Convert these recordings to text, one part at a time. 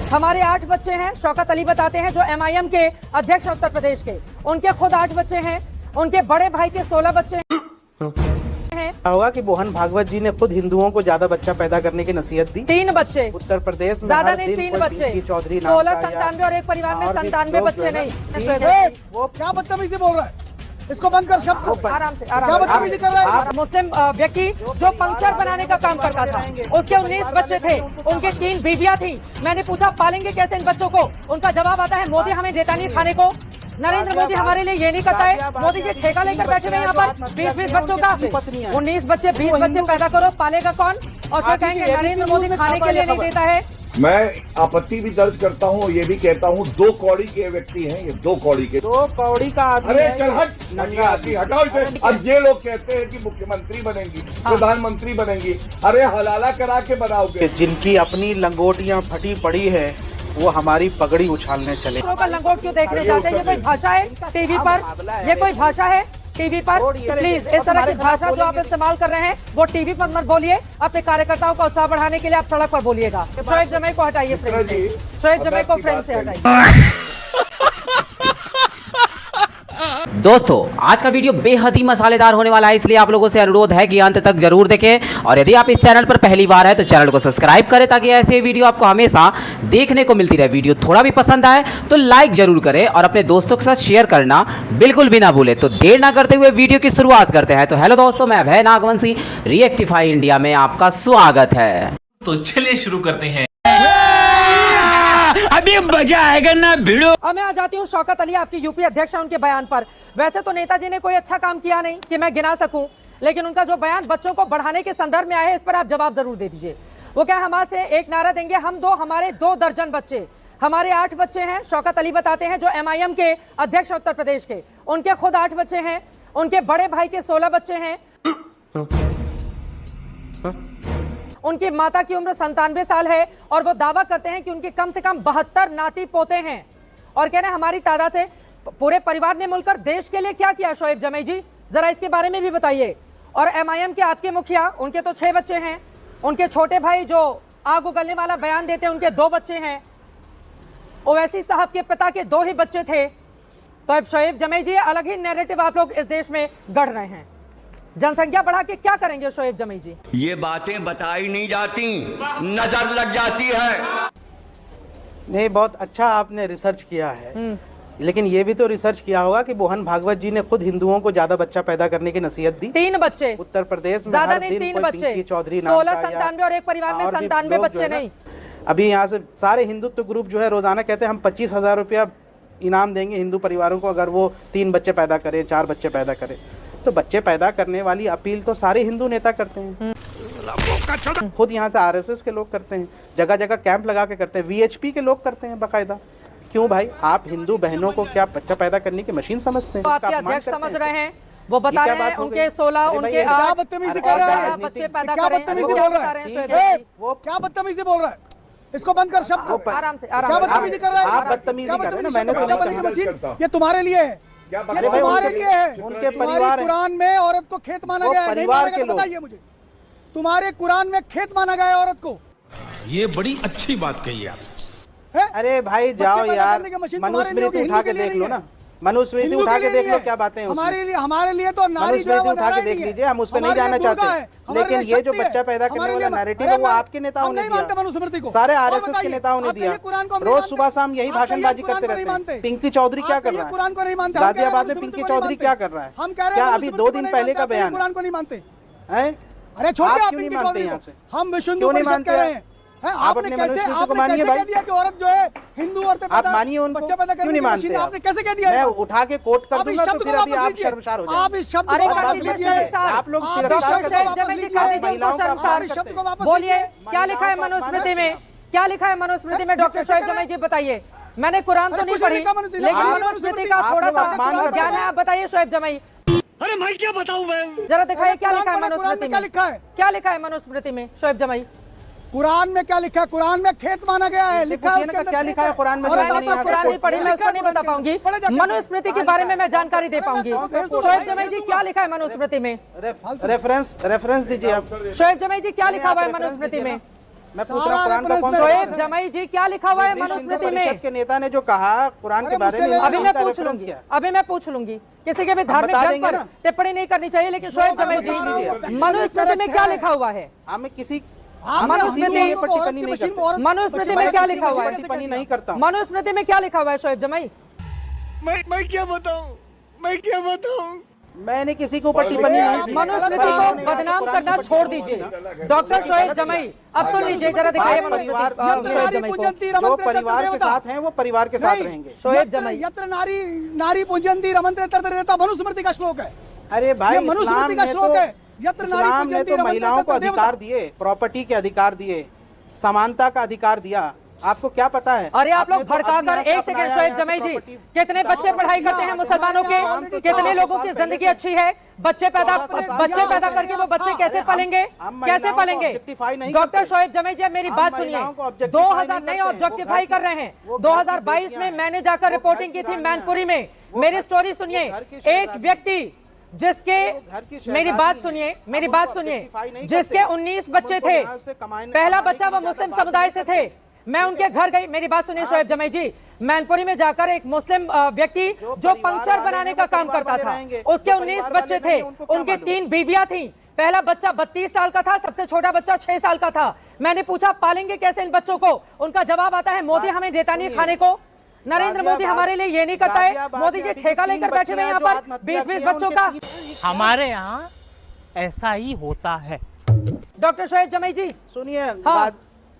हमारे 8 बच्चे हैं, शौकत अली बताते हैं, जो MIM के अध्यक्ष उत्तर प्रदेश के, उनके खुद 8 बच्चे हैं, उनके बड़े भाई के 16 बच्चे हैं। होगा कि मोहन भागवत जी ने खुद हिंदुओं को ज्यादा बच्चा पैदा करने की नसीहत दी। 3 बच्चे उत्तर प्रदेश में ज्यादा नहीं, 3 बच्चे, 16 97 और एक परिवार में 97 बच्चे नहीं। वो क्या बदतमीजी बोल रहा है, इसको बंद कर शब्द को। आराम से मुस्लिम व्यक्ति जो पंक्चर बनाने का काम करता था, उसके 19 बच्चे थे, उनके 3 बीवियां थी। मैंने पूछा पालेंगे कैसे इन बच्चों को? उनका जवाब आता है मोदी हमें देता नहीं खाने को, नरेंद्र मोदी हमारे लिए ये नहीं करता है। मोदी जी ठेका लेकर बैठे हुए यहाँ पर 20-20 बच्चों का, 19 बच्चे 20 बच्चे पैदा करो, पालेगा कौन? और फिर कहेंगे नरेंद्र मोदी खाने के लिए नहीं देता है। मैं आपत्ति भी दर्ज करता हूँ, ये भी कहता हूँ 2 कौड़ी के व्यक्ति हैं ये, 2 कौड़ी के। 2 कौड़ी का आदमी। अरे चल हट, नंगा आदमी हटाओ इसे। अब ये लोग कहते हैं कि मुख्यमंत्री बनेंगी, प्रधानमंत्री बनेंगी, अरे हलाला करा के बनाओगे। जिनकी अपनी लंगोटियां फटी पड़ी है वो हमारी पगड़ी उछालने चले। लंगोट क्यों देखने जाते हैं? ये कोई भाषा है टीवी पर? ये कोई भाषा है टीवी पर? प्लीज इस तरह की भाषा जो आप इस्तेमाल कर रहे हैं वो टीवी पर मत बोलिए। अपने कार्यकर्ताओं का उत्साह बढ़ाने के लिए आप सड़क पर बोलिएगा। शोएब जमै को हटाइए फ्रेम से, शोएब जमै को फ्रेम से हटाइए। दोस्तों आज का वीडियो बेहद ही मसालेदार होने वाला है, इसलिए आप लोगों से अनुरोध है कि अंत तक जरूर देखें। और यदि आप इस चैनल पर पहली बार है तो चैनल को सब्सक्राइब करें ताकि ऐसे वीडियो आपको हमेशा देखने को मिलती रहे। वीडियो थोड़ा भी पसंद आए तो लाइक जरूर करें और अपने दोस्तों के साथ शेयर करना बिल्कुल भी ना भूलें। तो देर ना करते हुए वीडियो की शुरुआत करते हैं। तो हेलो दोस्तों, मैं अभय नागवंशी, रिएक्टिफाई इंडिया में आपका स्वागत है। तो चलिए शुरू करते हैं। अभी मजा आएगा ना भिड़ो। अब मैं आ जाती हूँ शौकत अली, आपकी यूपी अध्यक्ष हैं, उनके बयान पर। वैसे तो नेताजी ने कोई अच्छा काम किया नहीं कि मैं गिना सकूं, लेकिन उनका जो बयान बच्चों को बढ़ाने के संदर्भ में आया है, इस पर आप जवाब जरूर दे दीजिए। वो क्या हमारे से एक नारा देंगे, हम 2 हमारे 2 दर्जन बच्चे। हमारे 8 बच्चे हैं, शौकत अली बताते हैं, जो MIM के अध्यक्ष उत्तर प्रदेश के, उनके खुद 8 बच्चे हैं, उनके बड़े भाई के 16 बच्चे हैं, उनकी माता की उम्र 97 साल है और वो दावा करते हैं कि उनके कम से कम 72 नाती पोते हैं। और कह रहे हैं हमारी तादाद से पूरे परिवार ने मिलकर देश के लिए क्या किया। शोएब जमै जी जरा इसके बारे में भी बताइए। और MIM के आपके मुखिया, उनके तो 6 बच्चे हैं, उनके छोटे भाई जो आग उगलने वाला बयान देते हैं, उनके 2 बच्चे हैं। ओवैसी साहब के पिता के 2 ही बच्चे थे। तो अब शोएब जमै जी अलग ही नैरेटिव आप लोग इस देश में गढ़ रहे हैं। जनसंख्या बढ़ा के क्या करेंगे शोएब जमै जी? ये बातें बताई नहीं जाती, नजर लग जाती है। नहीं, बहुत अच्छा आपने रिसर्च किया है, लेकिन ये भी तो रिसर्च किया होगा कि मोहन भागवत जी ने खुद हिंदुओं को ज्यादा बच्चा पैदा करने की नसीहत दी। 3 बच्चे उत्तर प्रदेश में ज्यादा नहीं, 3 बच्चे, 16 97 और एक परिवार में 97 बच्चे नहीं। अभी यहाँ से सारे हिंदुत्व ग्रुप जो है रोजाना कहते हैं हम 25,000 रुपया इनाम देंगे हिंदू परिवारों को अगर वो 3 बच्चे पैदा करे, 4 बच्चे पैदा करे। तो बच्चे पैदा करने वाली अपील तो सारे हिंदू नेता करते हैं, खुद यहाँ से RSS के लोग करते हैं, जगह जगह कैंप लगा के करते हैं, VHP के लोग करते हैं बाकायदा। क्यों भाई, आप हिंदू बहनों को क्या बच्चा पैदा करने की मशीन समझते हैं? तो आपके अध्यक्ष समझ रहे हैं, वो बता रहे हैं उनके 16 उनके 8 बच्चे पैदा करें। वो क्या बदतमीजी बोल रहा है, इसको बंद कर शब्द को। आराम से क्या बदतमीजी कर रहा है? आप बदतमीजी कर रहे हैं, मैंने तो ये तुम्हारे लिए है, अरे भाई तुम्हारे लिए है। उनके परिवार कुरान में औरत को खेत माना गया है, नहीं माना गया? बताइए मुझे, तुम्हारे कुरान में खेत माना गया है औरत को? ये बड़ी अच्छी बात कही आप। अरे भाई जाओ यार, मनुस्मृति उठा के देख लो ना, मनुस्मृति उठा के देख लो क्या बातें हैं। हमारे लिए तो नारी जो है वो उठा के देख लीजिए, हम उस पर नहीं जाना चाहते, लेकिन ये जो बच्चा पैदा करने वाला नैरेटिव है वो आपके नेताओं ने दिया, मनुस्मृति को सारे RSS के नेताओं ने दिया। रोज सुबह शाम यही भाषणबाजी करते रहते हैं। पिंकी चौधरी क्या कर रहा है? कुरान को नहीं मानते। गाजियाबाद में पिंकी चौधरी क्या कर रहा है? हम कह रहे क्या हैं अभी 2 दिन पहले का बयान? कुरान को नहीं मानते हैं? अरे छोड़िए, आप क्यों नहीं मानते? यहाँ से हम विश्व हिंदू परिषद कह रहे हैं। आप अपने मनुस्मृति को मानिए भाई, कि औरत जो है हिंदू औरतें आप मानिए उनको, क्यों नहीं मानते? आपने कैसे कह दिया? मैं उठा के कोट कर दूंगा तो फिर अभी आप शर्मसार हो जाएंगे। आप इस शब्द आप लोग बोलिए क्या लिखा है मनुस्मृति में? क्या लिखा है मनुस्मृति में? डॉक्टर शोएब जमै जी बताइए। मैंने कुरान तो नहीं पढ़ी, लेकिन मनुस्मृति का थोड़ा सा ज्ञान है, आप बताइए शोएब जमै। अरे मैं क्या बताऊं मैं? जरा दिखाइए क्या लिखा है मनुस्मृति में? क्या लिखा है? क्या लिखा है मनुस्मृति में शोएब जमै? कुरान में क्या लिखा है? कुरान में खेत माना गया है, लिखा है उसके अंदर क्या लिखा है कुरान में? कुरान नहीं पढ़ी, मैं उसको नहीं बता पाऊंगी। मनुस्मृति के बारे में मैं जानकारी दे पाऊंगी। शोएब जमै जी क्या लिखा है मनुस्मृति में? रेफरेंस दीजिए आप। शोएब जमै जी क्या लिखा हुआ है मनुस्मृति में? मैं पूछ रहा हूँ कुरान का कौन सा शोएब जमाई जी क्या लिखा हुआ है मनुस्मृति में? के नेता ने जो कहा कुरान के बारे में, अभी मैं पूछ लूंगी, किसी के भी धार्मिक ग्रंथ पर टिप्पणी नहीं करनी चाहिए, लेकिन शोएब जमाई जी मनुस्मृति में क्या लिखा हुआ है? हमें किसी मनुस्मृति में क्या लिखा हुआ है? टिप्पणी नहीं करता। मनुस्मृति में क्या लिखा हुआ है शोएब जमाई? मैं क्या बताऊं? मैंने किसी के ऊपर टिप्पणी नहीं की। मनुस्मृति को बदनाम करना छोड़ दीजिए। डॉक्टर शोएब जमई, अब सुन लीजिए, जरा दिखाइए मनुस्मृति शोएब जमई को। जो परिवार के साथ हैं वो परिवार के साथ रहेंगे। शोएब जमई, यत्र नारी पूजन्ति रमन्ते तत्र देवता मनुस्मृति का श्लोक है। अरे भाई, मनुस्मृति का श्लोक है। यत्र नारी इस्लाम ने पूजन्ति तो रमन्ते महिलाओं को तत्र देवता। अधिकार दिए, प्रॉपर्टी के अधिकार दिए, समानता का अधिकार दिया। आपको क्या पता है? अरे आप लोग आपने तो भड़काकर, अपने एक यहाँ से सेकंड अपनाया शोएब यहाँ से जमई जी, प्रॉपर्टी। कितने बच्चे पढ़ाई करते हैं मुसलमानों के? कितने लोगों की जिंदगी अच्छी है? बच्चे पैदा करके वो बच्चे कैसे पलेंगे? कैसे पलेंगे? डॉक्टर शोएब जमई जी, मेरी बात सुनिए। 2000 नहीं ऑब्जेक्टिफाई कर रहे हैं। 2022 में मैंने जाकर रिपोर्टिंग की थी मैनपुरी में। मेरी स्टोरी सुनिए। एक व्यक्ति जिसके, मेरी बात सुनिए, जिसके 19 बच्चे थे, पहला बच्चा वो मुस्लिम समुदाय से थे। मैं उनके घर गई, मेरी बात सुनिए शोएब जमई जी, मैनपुरी में जाकर एक मुस्लिम व्यक्ति जो पंक्चर बनाने का काम करता था, उसके 19 बच्चे थे, उनकी 3 बीवियां थी। पहला बच्चा 32 साल का था, सबसे छोटा बच्चा 6 साल का था। मैंने पूछा पालेंगे कैसे इन बच्चों को? उनका जवाब आता है मोदी हमें देता नहीं खाने को, नरेंद्र मोदी हमारे लिए ये नहीं करता है। मोदी जी ठेका लेकर बैठे हुए यहाँ पर 20-20 बच्चों का। हमारे यहाँ ऐसा ही होता है। डॉक्टर शोएब जमई जी सुनिए,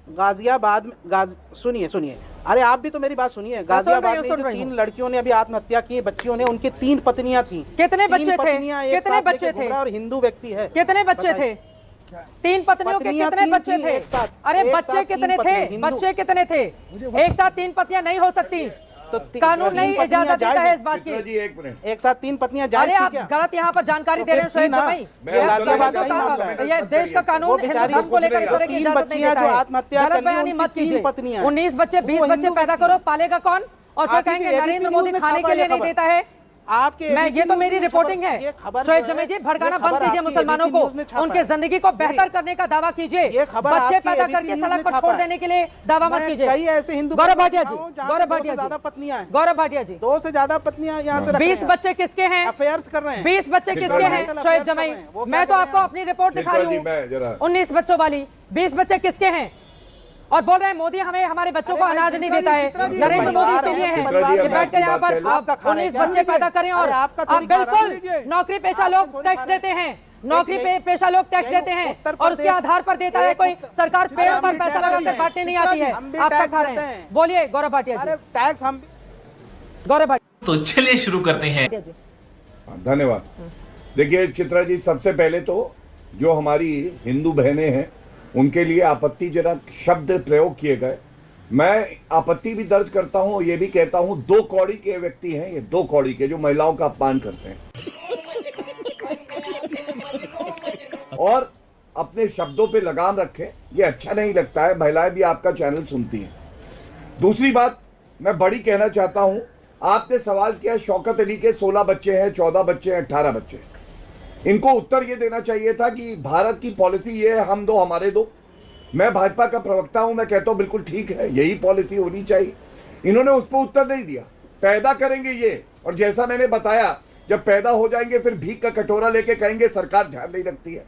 गाजियाबाद में सुनिए, अरे आप भी तो मेरी बात सुनिए। गाजियाबाद में 3 लड़कियों ने अभी आत्महत्या की, बच्चियों ने, उनकी 3 पत्नियां थी। कितने बच्चे थे? कितने बच्चे थे? और हिंदू व्यक्ति है। कितने बच्चे थे? 3 पत्नियों के कितने बच्चे थे? अरे बच्चे कितने थे? बच्चे कितने थे? एक साथ 3 पत्नियां नहीं हो सकती, तो कानून नहीं इजाजत देता है इस बात की। एक साथ 3 पत्नियां जायज थी क्या? आप गलत यहाँ पर जानकारी दे रहे हैं शोएब जमई। ये देश का कानून हिंदू धर्म को लेकर इस तरह की इजाजत नहीं देता है। गलत बयानी मत कीजिए। 19 बच्चे 20 बच्चे पैदा करो, पालेगा कौन? और फिर कहेंगे नरेंद्र मोदी खाने के लिए नहीं देता है। आपके मैं, ये तो मेरी रिपोर्टिंग है। शोएब जमई जी, भड़काना बंद कीजिए मुसलमानों को, उनके जिंदगी को बेहतर करने का दावा कीजिए। बच्चे पैदा करके सड़क पर छोड़ देने के लिए दावा मत कीजिए। कई ऐसे हिंदू गौरव भाटिया जी, 2 से ज्यादा पत्नियां यहाँ से 20 बच्चे किसके हैं? अफेयर्स कर रहे हैं। 20 बच्चे किसके हैं शोएब जमई? मैं तो आपको अपनी रिपोर्ट दिखा रही हूँ, 19 बच्चों वाली। 20 बच्चे किसके हैं? और बोल रहे हैं मोदी हमें हमारे बच्चों को अनाज नहीं देता है। नरेंद्र मोदी इसीलिए है कि बैठकर यहाँ पर 19 बच्चे पैदा करें। और आप बिल्कुल नौकरी पेशा लोग टैक्स देते हैं, नौकरी पेशा लोग टैक्स देते हैं, और उसके आधार पर देता है कोई सरकार। पेड़ पर पैसा लगाकर बांटने नहीं आती है, आप क्या खा रहे हैं? बोलिए गौरव भाटिया जी। टैक्स हम, गौरव भाटिया। तो चलिए शुरू करते हैं। धन्यवाद। देखिए चित्रा जी, सबसे पहले तो जो हमारी हिंदू बहनें हैं उनके लिए आपत्तिजनक शब्द प्रयोग किए गए। मैं आपत्ति भी दर्ज करता हूं, ये भी कहता हूं 2 कौड़ी के व्यक्ति हैं ये, 2 कौड़ी के जो महिलाओं का अपमान करते हैं और अपने शब्दों पे लगाम रखें, ये अच्छा नहीं लगता है। महिलाएं भी आपका चैनल सुनती हैं। दूसरी बात मैं बड़ी कहना चाहता हूं, आपने सवाल किया शौकत अली के 16 बच्चे हैं, 14 बच्चे हैं, 18 बच्चे हैं। इनको उत्तर ये देना चाहिए था कि भारत की पॉलिसी ये है, हम दो हमारे दो। मैं भाजपा का प्रवक्ता हूं, मैं कहता हूं बिल्कुल ठीक है, यही पॉलिसी होनी चाहिए। इन्होंने उस पर उत्तर नहीं दिया। पैदा करेंगे ये, और जैसा मैंने बताया जब पैदा हो जाएंगे फिर भीख का कटोरा लेके कहेंगे सरकार ध्यान नहीं रखती है।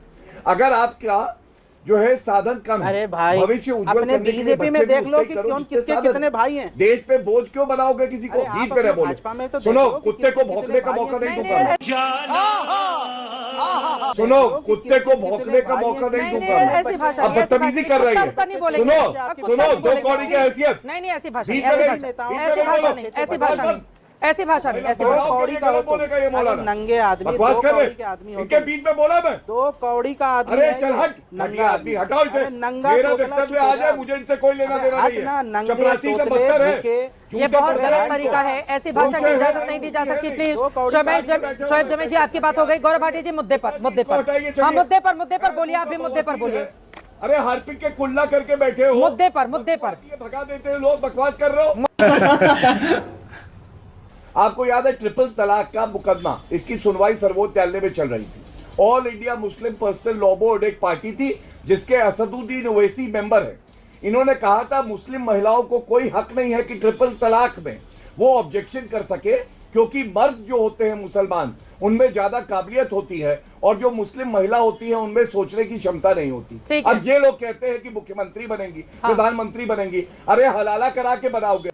अगर आपका जो है साधन कम है, भविष्य उज्जवल करने के लिए में देख लो कि कौन किसके कितने भाई हैं। देश पे बोझ क्यों बनाओगे किसी को? भीख पे न बोलो। सुनो, कुत्ते को भौंकने का मौका नहीं दूंगा मैं। सुनो, कुत्ते को भौंकने का मौका नहीं दूंगा मैं। अब बदतमीजी कर रही है। सुनो 2 कौड़ी की हैसियत। नहीं, ऐसी भाषा नहीं, ऐसी भाषा नहीं। नंगे आदमी, बकवास कर रहे इनके बीच में बोला मैं 2 कौड़ी का आदमी। अरे चल हट, नंगा आदमी हटाओ इसे। मेरा वक्तव्य आ जाए, मुझे इनसे कोई लेना देना नहीं है। चपरासी से बदतर है, ये बहुत गलत तरीका है। ऐसी भाषा की इजाजत नहीं दी जा सकती। प्लीज शोएब जमई जी, आपकी बात हो गई। गौरव भाटिया जी, मुद्दे पर हाँ, मुद्दे पर बोलिए। आप भी मुद्दे पर बोलिए। अरे हार्पिक के कुल्ला करके बैठे हो, मुद्दे पर भगा देते हैं लोग, बकवास कर रहे हो। आपको याद है ट्रिपल तलाक का मुकदमा, इसकी सुनवाई सर्वोच्च न्यायालय में चल रही थी। All India Muslim personal law board एक पार्टी थी जिसके असदुद्दीन ओवैसी मेंबर है। इन्होंने कहा था मुस्लिम महिलाओं को कोई हक नहीं है कि ट्रिपल तलाक में वो ऑब्जेक्शन कर सके, क्योंकि मर्द जो होते हैं मुसलमान उनमें ज्यादा काबिलियत होती है और जो मुस्लिम महिला होती है उनमें सोचने की क्षमता नहीं होती। अब ये लोग कहते हैं कि मुख्यमंत्री बनेंगी, प्रधानमंत्री बनेंगी। अरे हलाला करा के बनाओगे।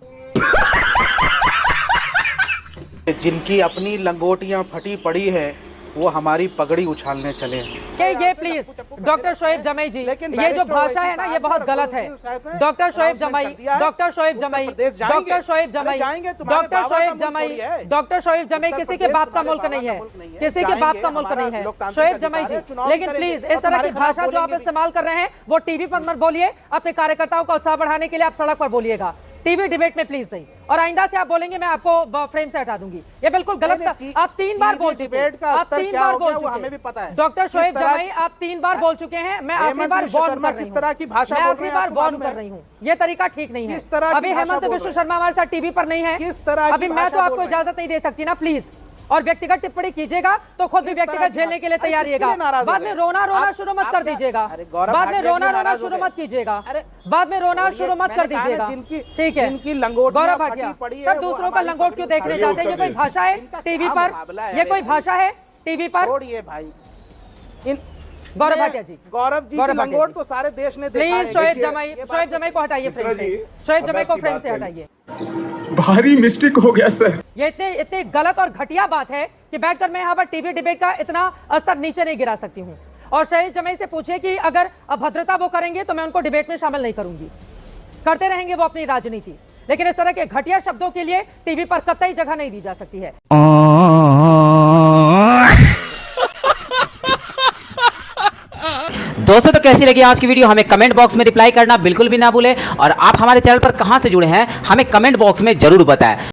जिनकी अपनी लंगोटियां फटी पड़ी है वो हमारी पगड़ी उछालने चले हैं। ये प्लीज डॉक्टर शोएब जमाई जी, ये जो भाषा है ना ये बहुत गलत है। डॉक्टर शोएब जमाई, डॉक्टर शोएब जमाई, डॉक्टर शोएब जमाई, डॉक्टर शोएब जमाई, डॉक्टर शोएब जमाई किसी के बाप का मुल्क नहीं है, किसी के बाप का मुल्क नहीं है शोएब जमाई जी। लेकिन प्लीज इस तरह की भाषा जो आप इस्तेमाल कर रहे हैं वो टीवी पर मत बोलिए। अपने कार्यकर्ताओं का उत्साह बढ़ाने के लिए आप सड़क पर बोलिएगा, टीवी डिबेट में प्लीज नहीं। और आइंदा से आप बोलेंगे मैं आपको फ्रेम से हटा दूंगी। ये बिल्कुल गलत है। आप 3 बार बोल चुके हैं, आप 3 बार बोल चुके हैं, हमें भी पता है। डॉक्टर शोएब जमाई आप 3 बार बोल चुके हैं। मैं आखिरी बार वार्न कर रही हूं, किस तरह की भाषा मैं आखिरी बार वार्न कर रही हूं। ये तरीका ठीक नहीं है। अभी हेमंत बिश्व शर्मा हमारे साथ टीवी पर नहीं है, किस तरह अभी मैं तो आपको इजाजत नहीं दे सकती ना प्लीज। और व्यक्तिगत टिप्पणी कीजिएगा तो खुद भी व्यक्तिगत झेलने के लिए तैयार रहिएगा। बाद में रोना शुरू मत कर दीजिएगा, बाद में रोना शुरू मत कीजिएगा, बाद में रोना शुरू मत कर दीजिएगा, ठीक है। गौरव भाटिया, सब दूसरों का लंगोट क्यों देखने जाते हैं? ये कोई भाषा है टीवी पर? ये कोई भाषा है टीवी पर? छोड़िए भाई, गौरव भाटिया जी, गौरव जी की लंगोट तो सारे देश ने देखा है। प्लीज शोएब जमाई को हटाइए फ्रेम से, शोएब जमाई को फ्रेम से हटाइए। भारी मिस्टेक हो गया सर। ये इतनी गलत और घटिया बात है कि बैठकर मैं यहाँ पर टीवी डिबेट का इतना स्तर नीचे नहीं गिरा सकती हूँ। और शोएब जमाई से पूछिए कि अगर अभद्रता वो करेंगे तो मैं उनको डिबेट में शामिल नहीं करूंगी। करते रहेंगे वो अपनी राजनीति, लेकिन इस तरह के घटिया शब्दों के लिए टीवी पर कतई जगह नहीं दी जा सकती है। दोस्तों तो कैसी लगी आज की वीडियो हमें कमेंट बॉक्स में रिप्लाई करना बिल्कुल भी ना भूलें। और आप हमारे चैनल पर कहां से जुड़े हैं हमें कमेंट बॉक्स में जरूर बताएं।